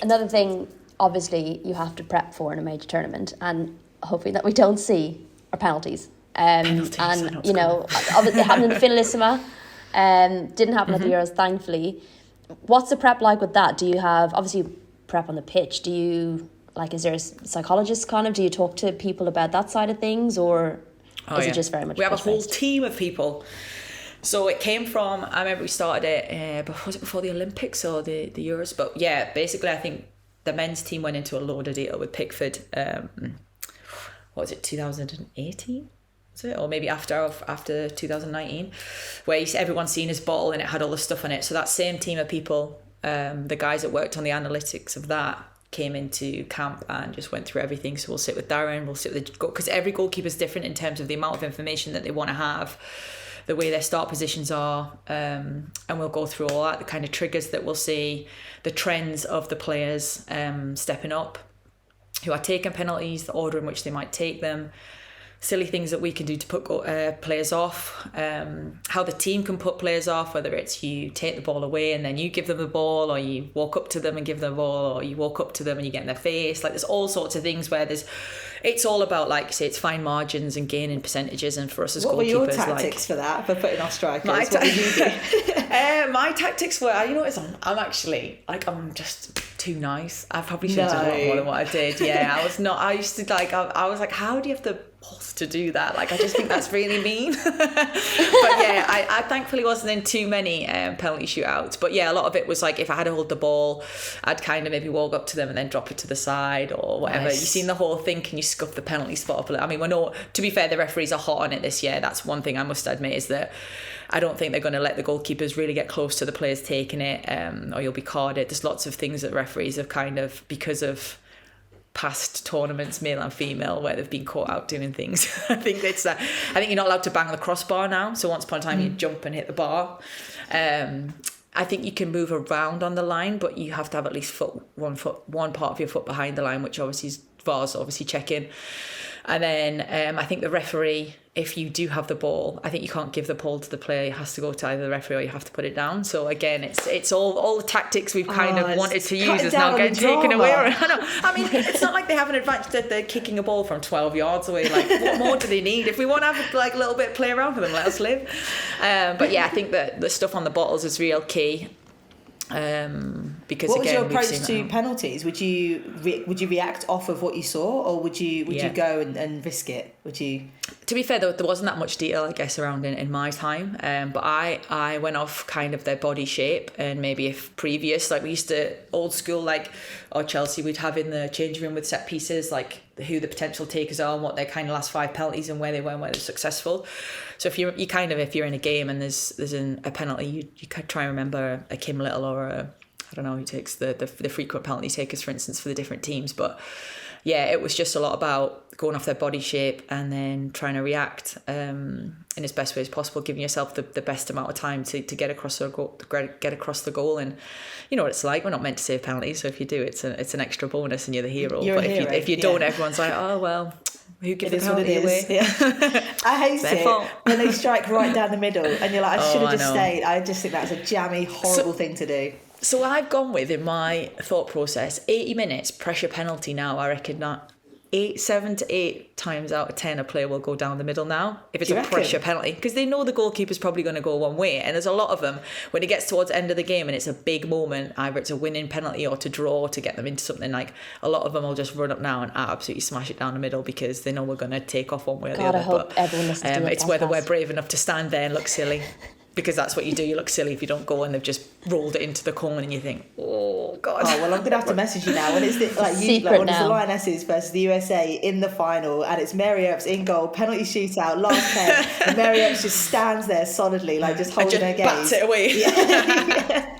Another thing, obviously, you have to prep for in a major tournament, and hopefully that we don't see, are penalties. And, you know, obviously it happened in the Finalissima, didn't happen at the Euros, thankfully. What's the prep like with that? Do you have, obviously, prep on the pitch? Do you, like, is there a psychologist kind of? Do you talk to people about that side of things, or is it just very much? We have a whole team of people. So it came from, I remember we started it, was it before the Olympics or the Euros? But yeah, basically I think the men's team went into a load of deal with Pickford, what was it, 2018? Was it? Or maybe after 2019, where everyone's seen his bottle and it had all the stuff on it. So that same team of people, the guys that worked on the analytics of that, came into camp and just went through everything. So we'll sit with Darren, we'll sit with the, because every goalkeeper is different in terms of the amount of information that they want to have, the way their start positions are, and we'll go through all that, the kind of triggers that we'll see, the trends of the players stepping up, who are taking penalties, the order in which they might take them, silly things that we can do to put players off, how the team can put players off, whether it's you take the ball away and then you give them the ball, or you walk up to them and give them the ball, or you walk up to them and you get in their face. Like, there's all sorts of things where it's all about, like, say, it's fine margins and gaining percentages. And for us as goalkeepers, what were your tactics for that, for putting off strikers? What did you do? My tactics were, you know what, I'm actually, like, I'm just too nice. I probably should have done a lot more than what I did. Yeah, I used to, like, I was like, how do you have the balls to do that? Like, I just think that's really mean. But yeah, I thankfully wasn't in too many penalty shootouts. But yeah, a lot of it was like, if I had to hold the ball, I'd kind of maybe walk up to them and then drop it to the side or whatever. Nice. You've seen the whole thing. Can you scuff the penalty spot up a little? I mean, to be fair, the referees are hot on it this year. That's one thing I must admit, is that I don't think they're going to let the goalkeepers really get close to the players taking it, or you'll be carded. There's lots of things that referees have kind of, because of past tournaments, male and female, where they've been caught out doing things. I think you're not allowed to bang the crossbar now. So once upon a time you jump and hit the bar. I think you can move around on the line, but you have to have at least one part of your foot behind the line, which obviously is VAR's obviously checking. And then I think the referee, if you do have the ball, I think you can't give the ball to the player. It has to go to either the referee or you have to put it down. So again, it's all the tactics we've kind of wanted to use is now getting taken away. I mean, it's not like they have an advantage that they're kicking a ball from 12 yards away. Like, what more do they need? If we want to have like a little bit of play around with them, let us live. But yeah, I think that the stuff on the bottles is real key. Because what was your approach to penalties? Would you react off of what you saw, or would you go and risk it? Would you? To be fair, there wasn't that much detail, I guess, around in my time. But I went off kind of their body shape, and maybe if previous, like we used to old school, like or Chelsea, we'd have in the changing room with set pieces, like who the potential takers are and what their kind of last 5 penalties and where they were and where they're successful. So if you're in a game and there's a penalty, you could try and remember a Kim Little or I don't know who takes the frequent penalty takers, for instance, for the different teams. But yeah, it was just a lot about going off their body shape and then trying to react in as best way as possible, giving yourself the best amount of time to get across the goal. And you know what it's like. We're not meant to save penalties, so if you do, it's an extra bonus and you're the hero. You're but a hero, if you don't, everyone's like, oh well. Who gives the penalty away? Yeah. I hate it when they strike right down the middle and you're like, I should have just stayed. I just think that's a jammy, horrible thing to do. So I've gone with, in my thought process, 80 minutes pressure penalty now. I reckon that 7 to 8 times out of 10 a player will go down the middle now if it's a pressure penalty, because they know the goalkeeper's probably going to go one way, and there's a lot of them when it gets towards the end of the game and it's a big moment, either it's a winning penalty or to draw or to get them into something, like a lot of them will just run up now and absolutely smash it down the middle because they know we're going to take off one way or the other. I hope everyone listens to it. It's whether we're brave enough to stand there and look silly. Because that's what you do. You look silly if you don't go and they've just rolled it into the corner and you think, oh, God. Oh, well, I'm going to have to message you now. When it's the Lionesses versus the USA in the final and it's Mary Earps in goal, penalty shootout, last 10, and Mary Earps just stands there solidly, like just holding her gaze. Bats it away. Yeah.